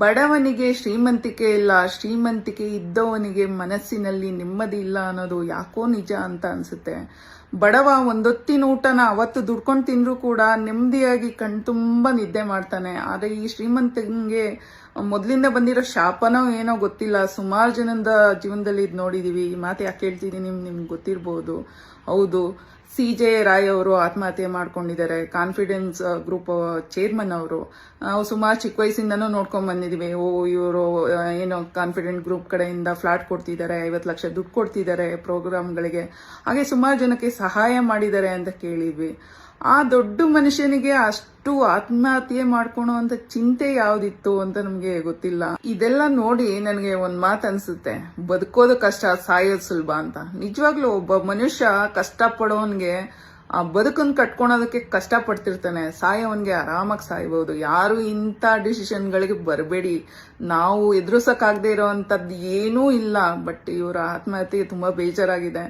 ಬಡವನಿಗೆ ಶ್ರೀಮಂತಿಕೆ ಇಲ್ಲ, ಶ್ರೀಮಂತಿಕೆ ಇದ್ದವನಿಗೆ ಮನಸ್ಸಿನಲ್ಲಿ ನೆಮ್ಮದಿ ಇಲ್ಲ ಅನ್ನೋದು ಯಾಕೋ ನಿಜ ಅಂತ ಅನ್ಸುತ್ತೆ. ಬಡವ ಒಂದೊತ್ತಿನ ಊಟನ ಅವತ್ತು ದುಡ್ಕೊಂಡು ತಿಂದ್ರು ಕೂಡ ನೆಮ್ಮದಿಯಾಗಿ ಕಣ್ತುಂಬ ನಿದ್ದೆ ಮಾಡ್ತಾನೆ. ಆದ್ರೆ ಈ ಶ್ರೀಮಂತಂಗೆ ಮೊದ್ಲಿಂದ ಬಂದಿರೋ ಶಾಪನೋ ಏನೋ ಗೊತ್ತಿಲ್ಲ. ಸುಮಾರು ಜನದ ಜೀವನದಲ್ಲಿ ಇದು ನೋಡಿದೀವಿ. ಈ ಮಾತು ಯಾಕೆ ಹೇಳ್ತಿದೀನಿ ನಿಮ್ಗೆ ಗೊತ್ತಿರ್ಬೋದು. ಹೌದು, CJ ರಾಯ್ ಅವರು ಆತ್ಮಹತ್ಯೆ ಮಾಡ್ಕೊಂಡಿದ್ದಾರೆ. ಕಾನ್ಫಿಡೆನ್ಸ್ ಗ್ರೂಪ್ ಚೇರ್ಮನ್ ಅವರು. ನಾವು ಸುಮಾರು ಚಿಕ್ಕ ವಯಸ್ಸಿಂದನೂ ನೋಡ್ಕೊಂಡ್ ಬಂದಿದೀವಿ. ಇವರು ಏನೋ ಕಾನ್ಫಿಡೆಂಟ್ ಗ್ರೂಪ್ ಕಡೆಯಿಂದ ಫ್ಲಾಟ್ ಕೊಡ್ತಿದ್ದಾರೆ, 50 ಲಕ್ಷ ದುಡ್ಡು ಕೊಡ್ತಿದ್ದಾರೆ ಪ್ರೋಗ್ರಾಮ್ಗಳಿಗೆ, ಹಾಗೆ ಸುಮಾರು ಜನಕ್ಕೆ ಸಹಾಯ ಮಾಡಿದ್ದಾರೆ ಅಂತ ಕೇಳಿದ್ವಿ. ಆ ದೊಡ್ಡ ಮನುಷ್ಯನಿಗೆ ಅಷ್ಟು ಆತ್ಮಹತ್ಯೆ ಮಾಡ್ಕೊಳೋ ಅಂತ ಚಿಂತೆ ಯಾವ್ದಿತ್ತು ಅಂತ ನಮ್ಗೆ ಗೊತ್ತಿಲ್ಲ. ಇದೆಲ್ಲ ನೋಡಿ ನನಗೆ ಒಂದ್ ಮಾತು ಅನ್ಸುತ್ತೆ, ಬದುಕೋದು ಕಷ್ಟ, ಸಾಯೋದು ಸುಲಭ ಅಂತ. ನಿಜವಾಗ್ಲೂ ಒಬ್ಬ ಮನುಷ್ಯ ಕಷ್ಟ ಪಡೋನ್ಗೆ ಆ ಬದುಕನ್ನು ಕಟ್ಕೊಳೋದಕ್ಕೆ ಕಷ್ಟ ಪಡ್ತಿರ್ತಾನೆ. ಸಾಯೋವನ್ಗೆ ಆರಾಮಾಗಿ ಸಾಯ್ಬಹುದು. ಯಾರು ಇಂಥ ಡಿಸಿಷನ್ಗಳಿಗೆ ಬರಬೇಡಿ. ನಾವು ಎದುರಿಸಕ್ಕಾಗದೆ ಇರೋವಂಥದ್ದು ಏನೂ ಇಲ್ಲ. ಬಟ್ ಇವರ ಆತ್ಮಹತ್ಯೆ ತುಂಬಾ ಬೇಜಾರಾಗಿದೆ.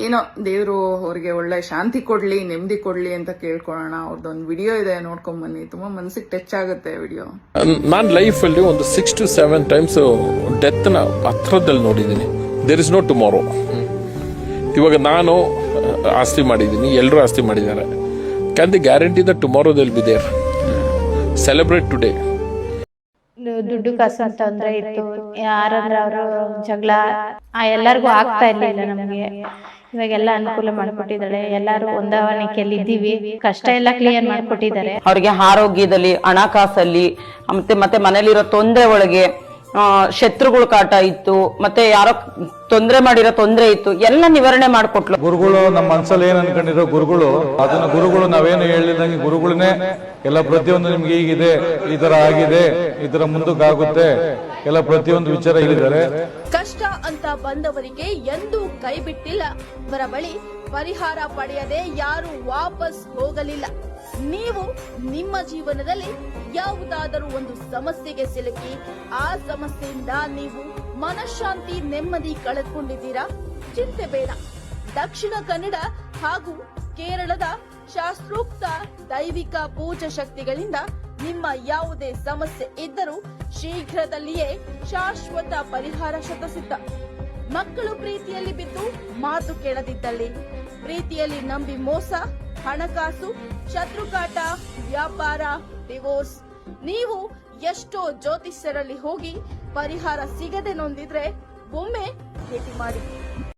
ಏನೋ ದೇವರು ಅವ್ರಿಗೆ ಒಳ್ಳೆ ಶಾಂತಿ ಕೊಡ್ಲಿ, ನೆಮ್ಮದಿ ಕೊಡ್ಲಿ ಅಂತ ಕೇಳ್ಕೊಳ್ಳೋಣ. ಅವ್ರದ್ದೊಂದು ವಿಡಿಯೋ ಇದೆ, ನೋಡ್ಕೊಂಡ್ ಬನ್ನಿ. ತುಂಬಾ ಮನಸ್ಸಿಗೆ ಟಚ್ ಆಗುತ್ತೆ ವಿಡಿಯೋ. ನಾನು ಲೈಫ್ ಅಲ್ಲಿ ಒಂದು 6 to 7 ಟೈಮ್ಸ್ ಡೆತ್ ನ ಹತ್ರದಲ್ಲಿ ನೋಡಿದ್ದೀನಿ. There is no tomorrow. ಇವಾಗ ನಾನು ಆಸ್ತಿ ಮಾಡಿದ್ದೀನಿ, ಎಲ್ಲರೂ ಆಸ್ತಿ ಮಾಡಿದ್ದಾರೆ. Can the guarantee that tomorrow they will be there? Celebrate today. ದುಡ್ಡು ಕಾಸು ಅಂತ ತೊಂದ್ರೆ ಇತ್ತು, ಯಾರಾದ್ರೂ ಅವರು ಜಗಳ ಎಲ್ಲರಿಗೂ ಆಗ್ತಾ ಇರ್ಲಿಲ್ಲ ನಮಗೆ. ಇವಾಗೆಲ್ಲ ಅನುಕೂಲ ಮಾಡ್ಕೊಟ್ಟಿದ್ದಾಳೆ. ಎಲ್ಲಾರು ಹೊಂದಾಣಿಕೆಯಲ್ಲಿ ಇದ್ದೀವಿ. ಕಷ್ಟ ಎಲ್ಲ ಕ್ಲಿಯರ್ ಮಾಡ್ಕೊಟ್ಟಿದ್ದಾರೆ. ಅವ್ರಿಗೆ ಆರೋಗ್ಯದಲ್ಲಿ, ಹಣಕಾಸಲ್ಲಿ, ಮತ್ತೆ ಮನೇಲಿರೋ ತೊಂದರೆ ಒಳಗೆ ಶತ್ರುಗಳ ಕಾಟ ಇತ್ತು, ಮತ್ತೆ ಯಾರೋ ತೊಂದರೆ ಮಾಡಿರೋ ತೊಂದರೆ ಇತ್ತು, ಎಲ್ಲ ನಿವಾರಣೆ ಮಾಡ್ಕೊಟ್ಲು. ಗುರುಗಳು ನಮ್ಮ ಮನಸ್ಸಲ್ಲಿ ಏನ್ ಅನ್ಕೊಂಡಿರೋ ಗುರುಗಳು, ಅದನ್ನ ಗುರುಗಳು ನಾವೇನು ಹೇಳಿದಂಗೆ ಗುರುಗಳನ್ನೇ ಎಲ್ಲ ಪ್ರತಿಯೊಂದು ನಿಮ್ಗೆ ಹೀಗಿದೆ, ಈ ತರ ಆಗಿದೆ, ಈ ತರ ಮುಂದಕ್ಕಾಗುತ್ತೆ, ಎಲ್ಲ ಪ್ರತಿಯೊಂದು ವಿಚಾರ ಹೇಳಿದ್ದಾರೆ. ಕಷ್ಟ ಅಂತ ಬಂದವರಿಗೆ ಎಂದೂ ಕೈ ಬಿಟ್ಟಿಲ್ಲ. ಅವರ ಬಳಿ ಪರಿಹಾರ ಪಡೆಯದೆ ಯಾರು ವಾಪಸ್ ಹೋಗಲಿಲ್ಲ. ನೀವು ನಿಮ್ಮ ಜೀವನದಲ್ಲಿ ಯಾವುದಾದರೂ ಒಂದು ಸಮಸ್ಯೆಗೆ ಸಿಲುಕಿ ಆ ಸಮಸ್ಯೆಯಿಂದ ನೀವು ಮನಃಶಾಂತಿ, ನೆಮ್ಮದಿ ಕಳೆದುಕೊಂಡಿದ್ದೀರಾ? ಚಿಂತೆ ಬೇಡ. ದಕ್ಷಿಣ ಕನ್ನಡ ಹಾಗೂ ಕೇರಳದ ಶಾಸ್ತ್ರೋಕ್ತ ದೈವಿಕ ಪೂಜಾ ಶಕ್ತಿಗಳಿಂದ ನಿಮ್ಮ ಯಾವುದೇ ಸಮಸ್ಯೆ ಇದ್ದರೂ ಶೀಘ್ರದಲ್ಲಿಯೇ ಶಾಶ್ವತ ಪರಿಹಾರ ಶತಸಿದ್ಧ. ಮಕ್ಕಳು ಪ್ರೀತಿಯಲ್ಲಿ ಬಿದ್ದು ಮಾತು ಕೇಳದಿದ್ದಲ್ಲಿ, ಪ್ರೀತಿಯಲ್ಲಿ ನಂಬಿ ಮೋಸ, ಹಣಕಾಸು, ಶತ್ರುಕಾಟ, ವ್ಯಾಪಾರ, ಡಿವೋರ್ಸ್, ನೀವು ಎಷ್ಟೋ ಜ್ಯೋತಿಷ್ಯರಲ್ಲಿ ಹೋಗಿ ಪರಿಹಾರ ಸಿಗದೆ ನೊಂದಿದ್ರೆ ಒಮ್ಮೆ ಭೇಟಿ ಮಾಡಿ.